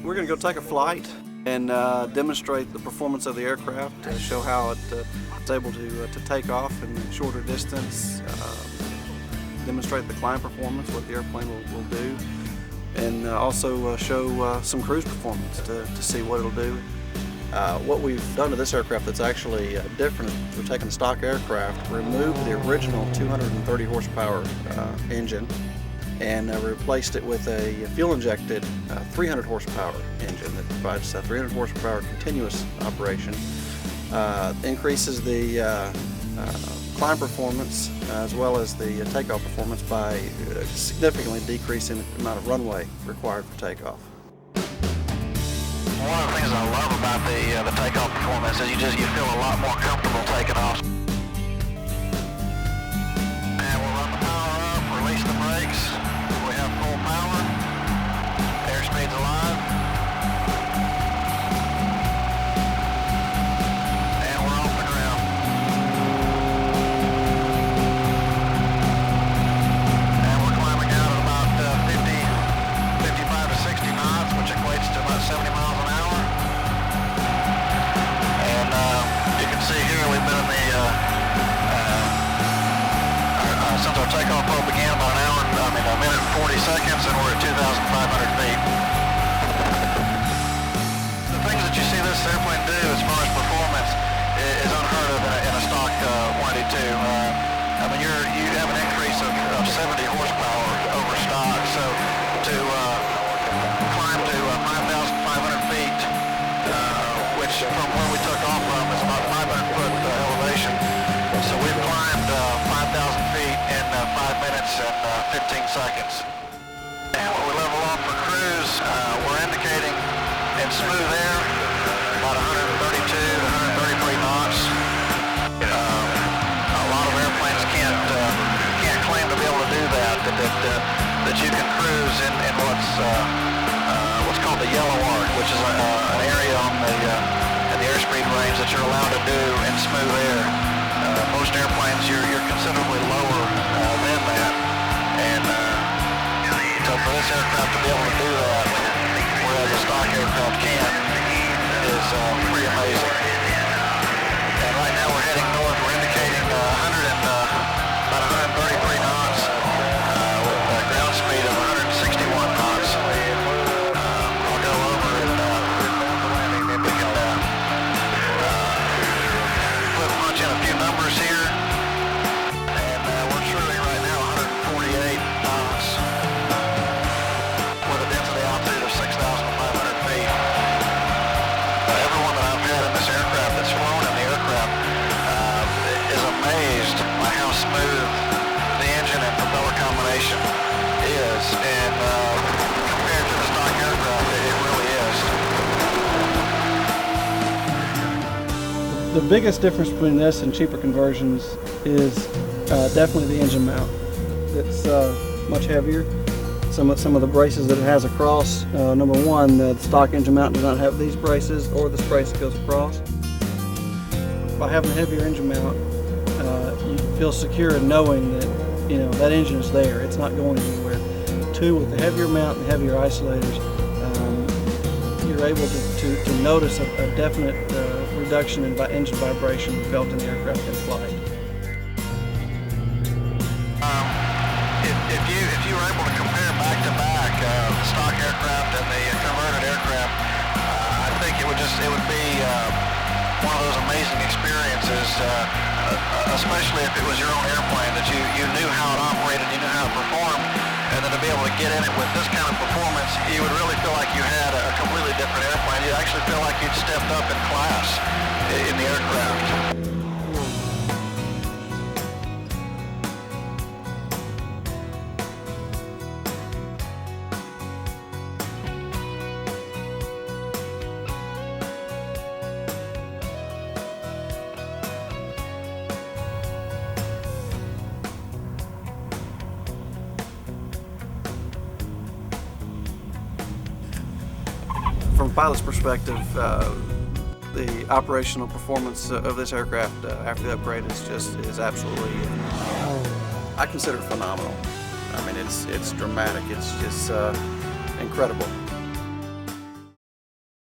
We're going to go take a flight and demonstrate the performance of the aircraft, show how it's able to take off in a shorter distance, demonstrate the climb performance, what the airplane will do, and also show some cruise performance to see what it'll do. What we've done to this aircraft that's actually different is we've taken a stock aircraft, removed the original 230 horsepower engine, and replaced it with a fuel-injected 300 horsepower engine that provides 300 horsepower continuous operation. Increases the climb performance as well as the takeoff performance by significantly decreasing the amount of runway required for takeoff. One of the things I love about the takeoff performance is you feel a lot more comfortable taking off. And we'll run the power up, release the brakes. We have full power. Airspeed's alive. And we're off the ground. And we're climbing out at about 55 to 60 knots, which equates to about 70 miles an hour. And you can see here we've been in the since our takeoff probe began about a minute and 40 seconds, and we're at 2,500 feet. The things that you see this airplane do as far as performance is unheard of in a stock 182. You have an increase of 70 horsepower over stock, so to climb to 5,500 feet, which from where we took off from is about 500 foot elevation. So we've climbed 5,000 feet in 5 minutes and 15 seconds. And when we level off for cruise, we're indicating in smooth air about 132 to 133 knots. A lot of airplanes can't claim to be able to do that. That you can cruise in what's called the yellow arc, which is an area on in the airspeed range that you're allowed to do in smooth air. Most airplanes, you're considerably lower than that, and so for this aircraft to be able to do that, whereas a stock aircraft can't, is pretty amazing. And right now we're heading north. We're indicating about 133 knots with a ground speed of 161 knots. I'll go over and if we can punch in a few numbers here, and we're cruising right now 148 knots with a density altitude of 6,500 feet. Everyone that I've had in this aircraft that's flown in the aircraft is amazed by how smooth the engine and propeller combination is, and compared to the stock aircraft, it really is. The biggest difference between this and cheaper conversions is definitely the engine mount. It's much heavier. Some of the braces that it has across, number one, the stock engine mount does not have these braces or this brace that goes across. By having a heavier engine mount, you feel secure in knowing that that engine is there. It's not going anywhere. Two, with the heavier mount and heavier isolators, you're able to notice a definite reduction in engine vibration felt in the aircraft in flight. If you were able to compare back to back the stock aircraft and the converted aircraft, I think it would be one of those amazing experiences, especially if it was your own airplane, that you knew how it operated, you knew how it performed, and then to be able to get in it with this kind of performance, you would really feel like you had a completely different airplane. You actually feel like you'd stepped up in class in the aircraft. From a pilot's perspective, the operational performance of this aircraft after the upgrade is absolutely, I consider it phenomenal. I mean, it's dramatic. It's just incredible.